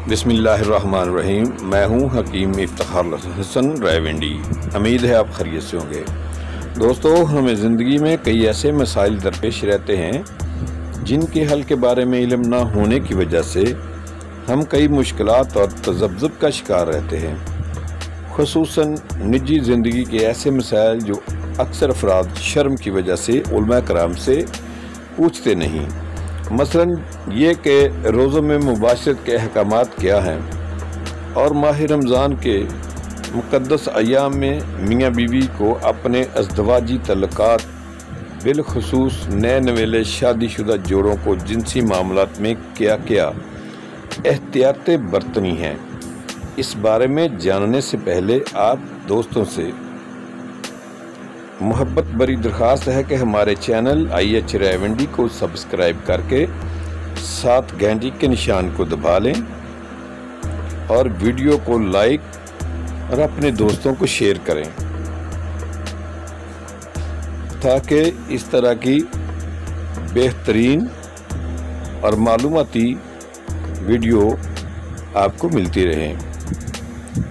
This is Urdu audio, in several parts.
بسم اللہ الرحمن الرحیم۔ میں ہوں حکیم افتخار حسن رائیونڈی۔ امید ہے آپ خیریت سے ہوں گے۔ دوستو، ہمیں زندگی میں کئی ایسے مسائل درپیش رہتے ہیں جن کے حل کے بارے میں علم نہ ہونے کی وجہ سے ہم کئی مشکلات اور تذبذب کا شکار رہتے ہیں، خصوصاً نجی زندگی کے ایسے مسائل جو اکثر افراد شرم کی وجہ سے علماء کرام سے پوچھتے نہیں۔ مثلاً یہ کہ روزوں میں مباشرت کے احکامات کیا ہیں، اور ماہ رمضان کے مقدس ایام میں میاں بیوی کو اپنے ازدواجی تعلقات، بالخصوص نئے نویلے شادی شدہ جوڑوں کو جنسی معاملات میں کیا کیا احتیاطیں برتنی ہیں، اس بارے میں جاننے سے پہلے آپ دوستوں سے محبت بری درخواست ہے کہ ہمارے چینل IH رائیونڈی کو سبسکرائب کر کے ساتھ گھنٹی کے نشان کو دبا لیں اور ویڈیو کو لائک اور اپنے دوستوں کو شیئر کریں تاکہ اس طرح کی بہترین اور معلوماتی ویڈیو آپ کو ملتی رہیں،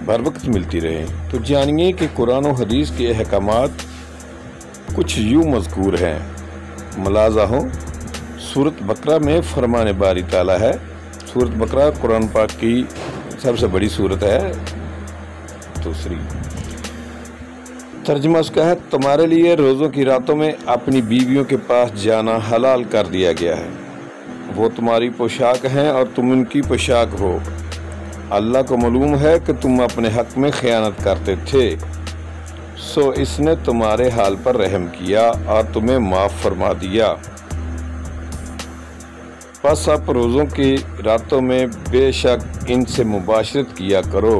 بر وقت ملتی رہیں۔ تو جانیے کہ قرآن و حدیث کے احکامات کچھ یوں مذکور ہیں۔ ملاحظہ ہو، سورۃ بقرہ میں فرمان باری تعالیٰ ہے۔ سورۃ بقرہ قرآن پاک کی سب سے بڑی سورت ہے۔ دوسری ترجمہ اس کا ہے، تمہارے لیے روزوں کی راتوں میں اپنی بیویوں کے پاس جانا حلال کر دیا گیا ہے، وہ تمہاری پوشاک ہیں اور تم ان کی پوشاک ہو۔ اللہ کو معلوم ہے کہ تم اپنے حق میں خیانت کرتے تھے، سو اس نے تمہارے حال پر رحم کیا اور تمہیں معاف فرما دیا۔ پس اب روزوں کی راتوں میں بے شک ان سے مباشرت کیا کرو،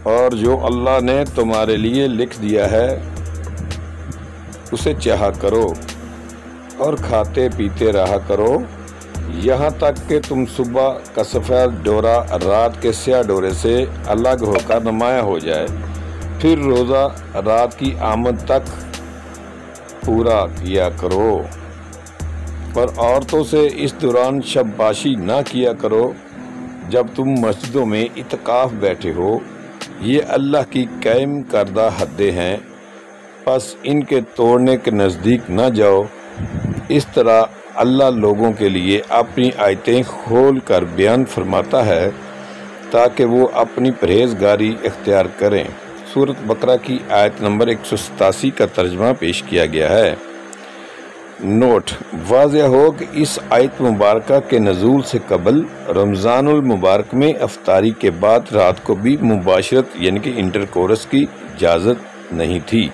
اور جو اللہ نے تمہارے لیے لکھ دیا ہے اسے چاہا کرو، اور کھاتے پیتے رہا کرو یہاں تک کہ تم صبح کا سفید ڈورا رات کے سیاہ ڈورے سے الگ ہو کر نمایاں ہو جائے، پھر روزہ رات کی آمد تک پورا کیا کرو، اور عورتوں سے اس دوران شب باشی نہ کیا کرو جب تم مسجدوں میں اعتکاف بیٹھے ہو، یہ اللہ کی قائم کردہ حدیں ہیں، پس ان کے توڑنے کے نزدیک نہ جاؤ۔ اس طرح اللہ لوگوں کے لیے اپنی آیتیں کھول کر بیان فرماتا ہے تاکہ وہ اپنی پرہیزگاری اختیار کریں۔ سورۃ بقرہ کی آیت نمبر 187 کا ترجمہ پیش کیا گیا ہے۔ نوٹ: واضح ہو کہ اس آیت مبارکہ کے نزول سے قبل رمضان المبارک میں افطاری کے بعد رات کو بھی مباشرت یعنی کہ انٹرکورس کی اجازت نہیں تھی،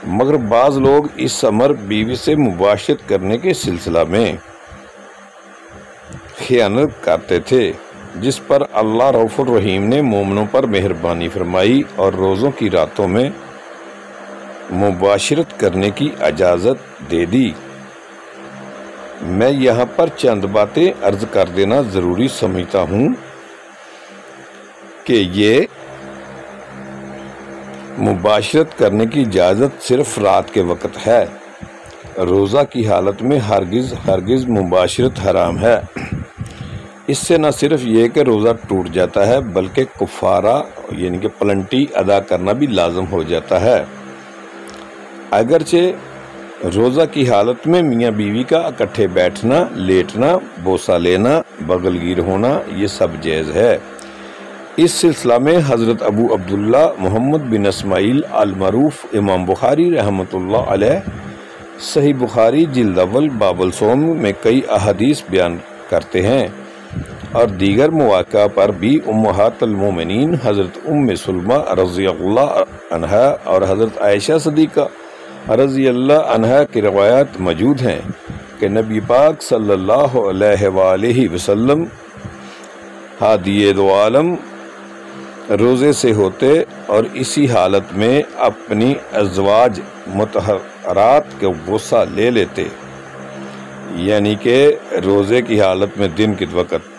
مگر بعض لوگ اس امر بیوی سے مباشرت کرنے کے سلسلہ میں خیانت کرتے تھے، جس پر اللہ رؤوف الرحیم نے مومنوں پر مہربانی فرمائی اور روزوں کی راتوں میں مباشرت کرنے کی اجازت دے دی۔ میں یہاں پر چند باتیں عرض کر دینا ضروری سمجھتا ہوں کہ یہ مباشرت کرنے کی اجازت صرف رات کے وقت ہے، روزہ کی حالت میں ہرگز مباشرت حرام ہے۔ اس سے نہ صرف یہ کہ روزہ ٹوٹ جاتا ہے بلکہ کفارہ یعنی کہ پلنٹی ادا کرنا بھی لازم ہو جاتا ہے۔ اگرچہ روزہ کی حالت میں میاں بیوی کا اکٹھے بیٹھنا، لیٹنا، بوسہ لینا، بغل گیر ہونا یہ سب جائز ہے۔ اس سلسلہ میں حضرت ابو عبداللہ محمد بن اسماعیل المعروف امام بخاری رحمۃ اللہ علیہ صحیح بخاری جلد اول باب الصوم میں کئی احادیث بیان کرتے ہیں، اور دیگر مواقع پر بھی امہات المومنین حضرت ام سلمہ رضی اللہ عنہا اور حضرت عائشہ صدیقہ رضی اللہ عنہا کی روایات موجود ہیں کہ نبی پاک صلی اللہ علیہ وآلہ وسلم ہادی دو عالم روزے سے ہوتے اور اسی حالت میں اپنی ازواج مطہرات کے بوسہ لے لیتے، یعنی کہ روزے کی حالت میں دن کے وقت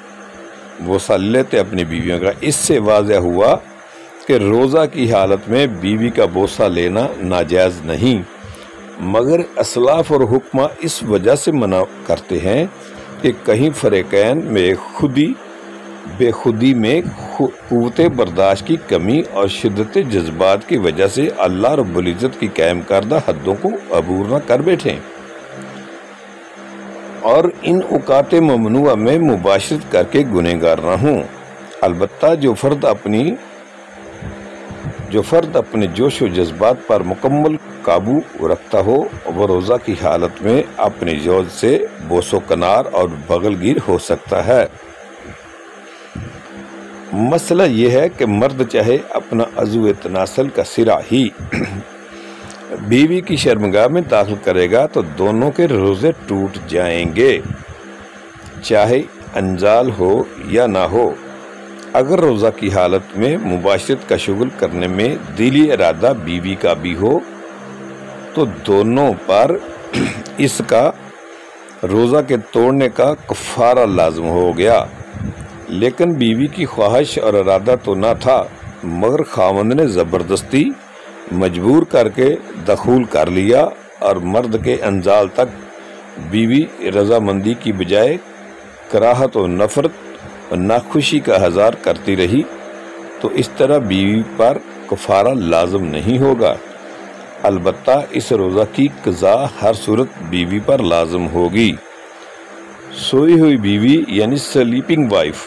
بوسہ لے لیتے اپنی بیویوں کا۔ اس سے واضح ہوا کہ روزہ کی حالت میں بیوی کا بوسہ لینا ناجائز نہیں، مگر اسلاف اور حکمہ اس وجہ سے منع کرتے ہیں کہ کہیں فریقین میں خودی بے خودی میں قوت برداشت کی کمی اور شدت جذبات کی وجہ سے اللہ رب العزت کی قائم کردہ حدوں کو عبور نہ کر بیٹھیں اور ان اوقات ممنوعہ میں مباشرت کر کے گنہگار نہ ہوں۔ البتہ جو فرد اپنے جوش و جذبات پر مکمل قابو رکھتا ہو وہ روزہ کی حالت میں اپنے زوج سے بوس و کنار اور بغل گیر ہو سکتا ہے۔ مسئلہ یہ ہے کہ مرد چاہے اپنا عضو تناسل کا سرا ہی بیوی کی شرمگاہ میں داخل کرے گا تو دونوں کے روزے ٹوٹ جائیں گے، چاہے انزال ہو یا نہ ہو۔ اگر روزہ کی حالت میں مباشرت کا شغل کرنے میں دلی ارادہ بیوی کا بھی ہو تو دونوں پر اس کا روزہ کے توڑنے کا کفارہ لازم ہو گیا، لیکن بیوی کی خواہش اور ارادہ تو نہ تھا، مگر خاوند نے زبردستی مجبور کر کے دخول کر لیا اور مرد کے انزال تک بیوی رضامندی کی بجائے کراہت و نفرت اور ناخوشی کا اظہار کرتی رہی تو اس طرح بیوی پر کفارہ لازم نہیں ہوگا۔ البتہ اس روزہ کی قضا ہر صورت بیوی پر لازم ہوگی۔ سوئی ہوئی بیوی یعنی سلیپنگ وائف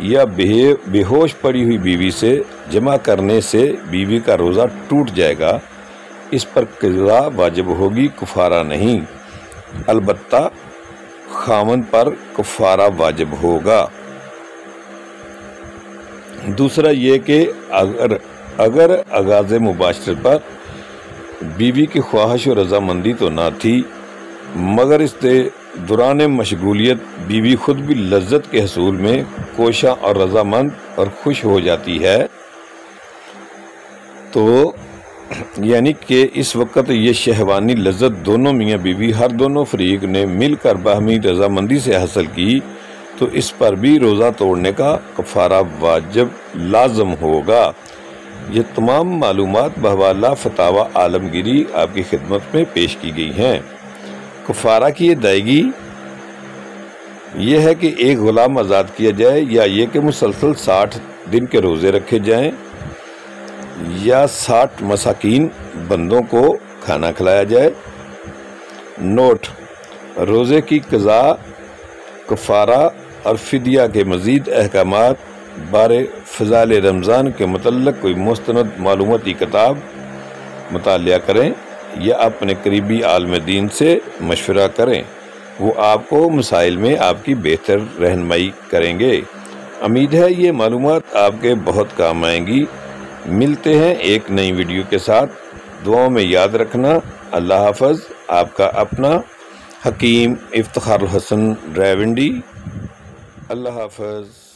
یا بے ہوش پڑی ہوئی بیوی سے جمع کرنے سے بیوی کا روزہ ٹوٹ جائے گا، اس پر قضا واجب ہوگی، کفارہ نہیں۔ البتہ خاوند پر کفارہ واجب ہوگا۔ دوسرا یہ کہ اگر آغاز مباشرت پر بیوی کی خواہش و رضامندی تو نہ تھی، مگر اس دوران مشغولیت بیوی خود بھی لذت کے حصول میں کوشاں اور رضامند اور خوش ہو جاتی ہے، تو یعنی کہ اس وقت یہ شہوانی لذت دونوں میاں بیوی ہر دونوں فریق نے مل کر باہمی رضامندی سے حاصل کی تو اس پر بھی روزہ توڑنے کا کفارہ واجب لازم ہوگا۔ یہ تمام معلومات بحوالہ فتاوی عالمگیری آپ کی خدمت میں پیش کی گئی ہیں۔ کفارہ کی ادائیگی یہ ہے کہ ایک غلام آزاد کیا جائے، یا یہ کہ مسلسل 60 دن کے روزے رکھے جائیں، یا 60 مساکین بندوں کو کھانا کھلایا جائے۔ نوٹ: روزے کی قضا، کفارہ اور فدیہ کے مزید احکامات بارے فضائل رمضان کے متعلق کوئی مستند معلوماتی کتاب مطالعہ کریں یا اپنے قریبی عالم دین سے مشورہ کریں، وہ آپ کو مسائل میں آپ کی بہتر رہنمائی کریں گے۔ امید ہے یہ معلومات آپ کے بہت کام آئیں گی۔ ملتے ہیں ایک نئی ویڈیو کے ساتھ، دعاؤں میں یاد رکھنا۔ اللہ حافظ۔ آپ کا اپنا حکیم افتخار الحسن راولپنڈی۔ اللہ حافظ۔